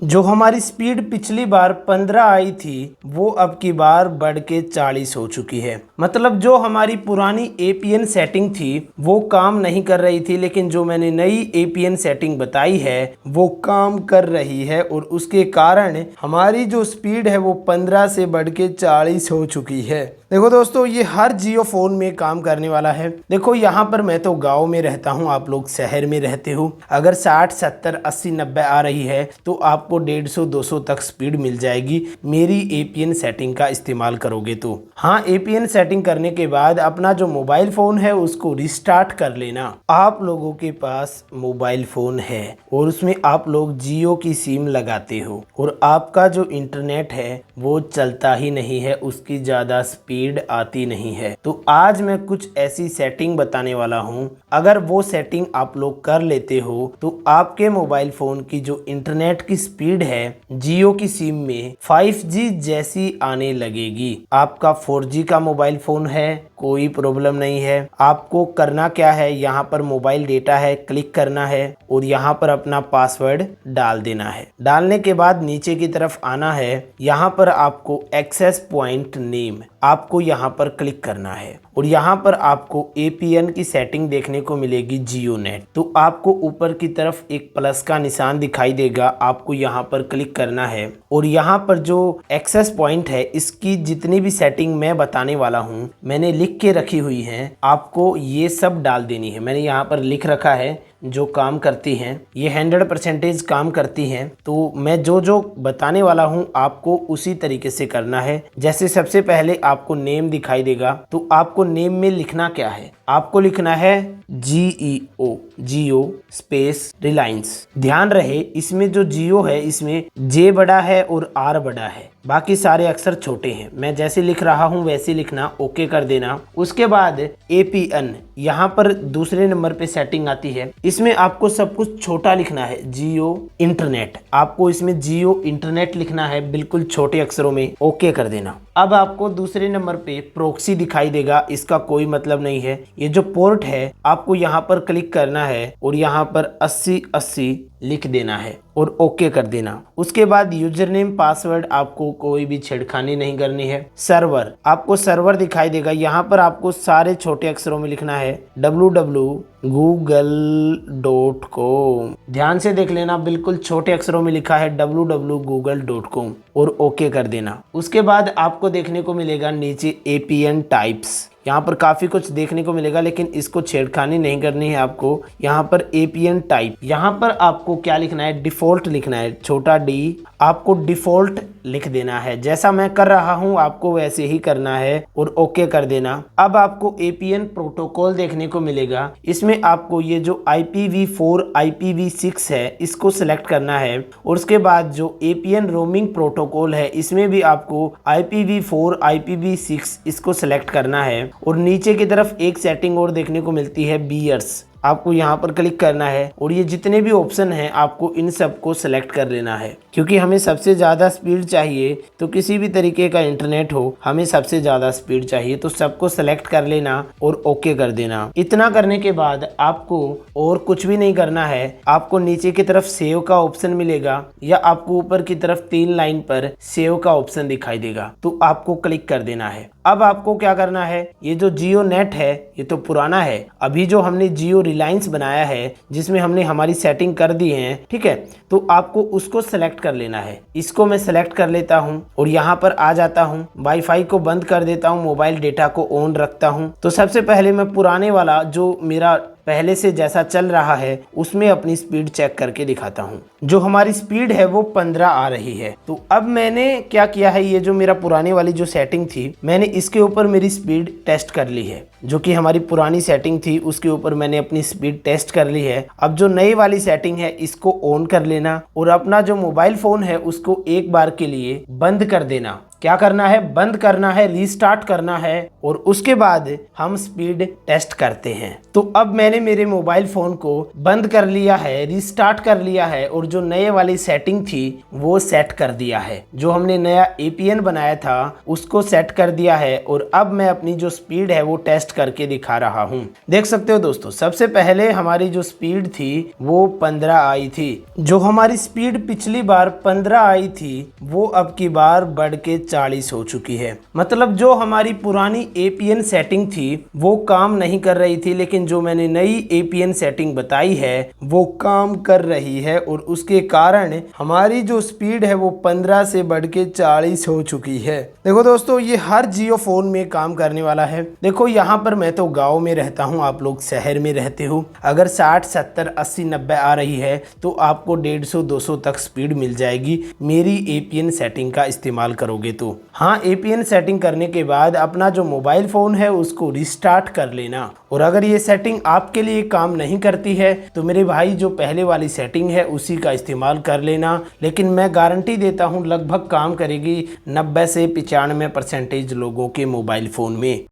जो हमारी स्पीड पिछली बार 15 आई थी वो अब की बार बढ़ के 40 हो चुकी है। मतलब जो हमारी पुरानी APN सेटिंग थी वो काम नहीं कर रही थी, लेकिन जो मैंने नई APN सेटिंग बताई है वो काम कर रही है और उसके कारण हमारी जो स्पीड है वो 15 से बढ़ के 40 हो चुकी है। देखो दोस्तों, ये हर जियो फोन में काम करने वाला है। देखो यहाँ पर मैं तो गांव में रहता हूँ, आप लोग शहर में रहते हो। अगर 60, 70, 80, 90 आ रही है तो आपको 150, 200 तक स्पीड मिल जाएगी मेरी APN सेटिंग का इस्तेमाल करोगे तो। हाँ, APN सेटिंग करने के बाद अपना जो मोबाइल फ़ोन है उसको रिस्टार्ट कर लेना। आप लोगों के पास मोबाइल फ़ोन है और उसमें आप लोग जियो की सिम लगाते हो और आपका जो इंटरनेट है वो चलता ही नहीं है, उसकी ज़्यादा स्पीड आती नहीं है। तो आज मैं कुछ ऐसी सेटिंग बताने वाला हूँ, अगर वो सेटिंग आप लोग कर लेते हो तो आपके मोबाइल फ़ोन की जो इंटरनेट की स्पीड है जियो की सिम में 5G जैसी आने लगेगी। आपका 4G का मोबाइल फ़ोन है, कोई प्रॉब्लम नहीं है। आपको करना क्या है, यहाँ पर मोबाइल डेटा है, क्लिक करना है और यहाँ पर अपना पासवर्ड डाल देना है। डालने के बाद नीचे की तरफ आना है, यहाँ पर आपको एक्सेस पॉइंट नेम आपको यहाँ पर क्लिक करना है और यहाँ पर आपको APN की सेटिंग देखने को मिलेगी जियो नेट। तो आपको ऊपर की तरफ एक प्लस का निशान दिखाई देगा, आपको यहाँ पर क्लिक करना है और यहाँ पर जो एक्सेस पॉइंट है इसकी जितनी भी सेटिंग मैं बताने वाला हूँ मैंने लिख के रखी हुई है, आपको ये सब डाल देनी है। मैंने यहाँ पर लिख रखा है जो काम करती हैं, ये 100% काम करती हैं। तो मैं जो जो बताने वाला हूँ आपको उसी तरीके से करना है। जैसे सबसे पहले आपको नेम दिखाई देगा, तो आपको नेम में लिखना क्या है, आपको लिखना है जियो स्पेस रिलायंस। ध्यान रहे इसमें जो जियो है इसमें जे बड़ा है और आर बड़ा है, बाकी सारे अक्षर छोटे हैं। मैं जैसे लिख रहा हूँ वैसे लिखना, ओके कर देना। उसके बाद APN यहाँ पर दूसरे नंबर पे सेटिंग आती है, इसमें आपको सब कुछ छोटा लिखना है। जियो इंटरनेट, आपको इसमें जियो इंटरनेट लिखना है बिल्कुल छोटे अक्षरों में, ओके कर देना। अब आपको दूसरे नंबर पे प्रोक्सी दिखाई देगा, इसका कोई मतलब नहीं है, ये जो पोर्ट है आपको यहाँ पर क्लिक करना है और यहाँ पर 8080 लिख देना है और ओके कर देना। उसके बाद यूजर नेम पासवर्ड आपको कोई भी छेड़खानी नहीं करनी है। सर्वर, आपको सर्वर दिखाई देगा, यहाँ पर आपको सारे छोटे अक्षरों में लिखना है www.google.com। ध्यान से देख लेना, बिल्कुल छोटे अक्षरों में लिखा है www.google.com और ओके कर देना। उसके बाद आपको देखने को मिलेगा नीचे APN टाइप्स, यहाँ पर काफ़ी कुछ देखने को मिलेगा लेकिन इसको छेड़खानी नहीं करनी है आपको। यहाँ पर APN टाइप, यहाँ पर आपको क्या लिखना है, डिफ़ॉल्ट लिखना है, छोटा d, आपको डिफ़ॉल्ट लिख देना है। जैसा मैं कर रहा हूँ आपको वैसे ही करना है और ओके कर देना। अब आपको APN प्रोटोकॉल देखने को मिलेगा, इसमें आपको ये जो IPv4 IPv6 है इसको सिलेक्ट करना है और उसके बाद जो APN रोमिंग प्रोटोकॉल है इसमें भी आपको IPv4 IPv6 इसको सिलेक्ट करना है और नीचे की तरफ एक सेटिंग और देखने को मिलती है बीयर्स, आपको यहाँ पर क्लिक करना है और ये जितने भी ऑप्शन हैं आपको इन सब को सिलेक्ट कर लेना है, क्योंकि हमें सबसे ज़्यादा स्पीड चाहिए। तो किसी भी तरीके का इंटरनेट हो हमें सबसे ज़्यादा स्पीड चाहिए, तो सबको सिलेक्ट कर लेना और ओके कर देना। इतना करने के बाद आपको और कुछ भी नहीं करना है, आपको नीचे की तरफ सेव का ऑप्शन मिलेगा या आपको ऊपर की तरफ 3 लाइन पर सेव का ऑप्शन दिखाई देगा, तो आपको क्लिक कर देना है। अब आपको क्या करना है, ये जो जियो नेट है ये तो पुराना है, अभी जो हमने जियो रिलायंस बनाया है जिसमें हमने हमारी सेटिंग कर दी है, ठीक है, तो आपको उसको सेलेक्ट कर लेना है। इसको मैं सेलेक्ट कर लेता हूं और यहाँ पर आ जाता हूं, वाईफाई को बंद कर देता हूं, मोबाइल डेटा को ऑन रखता हूं। तो सबसे पहले मैं पुराने वाला जो मेरा पहले से जैसा चल रहा है उसमें अपनी स्पीड चेक करके दिखाता हूँ। जो हमारी स्पीड है वो 15 आ रही है। तो अब मैंने क्या किया है, ये जो मेरा पुराने वाली जो सेटिंग थी मैंने इसके ऊपर मेरी स्पीड टेस्ट कर ली है। जो कि हमारी पुरानी सेटिंग थी उसके ऊपर मैंने अपनी स्पीड टेस्ट कर ली है। अब जो नई वाली सेटिंग है इसको ऑन कर लेना और अपना जो मोबाइल फोन है उसको एक बार के लिए बंद कर देना। क्या करना है, बंद करना है, रीस्टार्ट करना है और उसके बाद हम स्पीड टेस्ट करते हैं। तो अब मैंने मेरे मोबाइल फ़ोन को बंद कर लिया है, रीस्टार्ट कर लिया है और जो नए वाली सेटिंग थी वो सेट कर दिया है। जो हमने नया APN बनाया था उसको सेट कर दिया है और अब मैं अपनी जो स्पीड है वो टेस्ट करके दिखा रहा हूँ। देख सकते हो दोस्तों, सबसे पहले हमारी जो स्पीड थी वो 15 आई थी। जो हमारी स्पीड पिछली बार 15 आई थी वो अब की बार बढ़ के 40 हो चुकी है। मतलब जो हमारी पुरानी APN सेटिंग थी वो काम नहीं कर रही थी, लेकिन जो मैंने नई APN सेटिंग बताई है वो काम कर रही है और उसके कारण हमारी जो स्पीड है वो 15 से बढ़ के 40 हो चुकी है। देखो दोस्तों, ये हर जियो फोन में काम करने वाला है। देखो यहाँ पर मैं तो गाँव में रहता हूँ, आप लोग शहर में रहते हो। अगर 60, 70, 80, 90 आ रही है तो आपको 150, 200 तक स्पीड मिल जाएगी मेरी APN सेटिंग का इस्तेमाल करोगे तो। हाँ, APN सेटिंग करने के बाद अपना जो मोबाइल फ़ोन है उसको रिस्टार्ट कर लेना। और अगर ये सेटिंग आपके लिए काम नहीं करती है तो मेरे भाई जो पहले वाली सेटिंग है उसी का इस्तेमाल कर लेना। लेकिन मैं गारंटी देता हूँ लगभग काम करेगी 90 से 95% लोगों के मोबाइल फ़ोन में।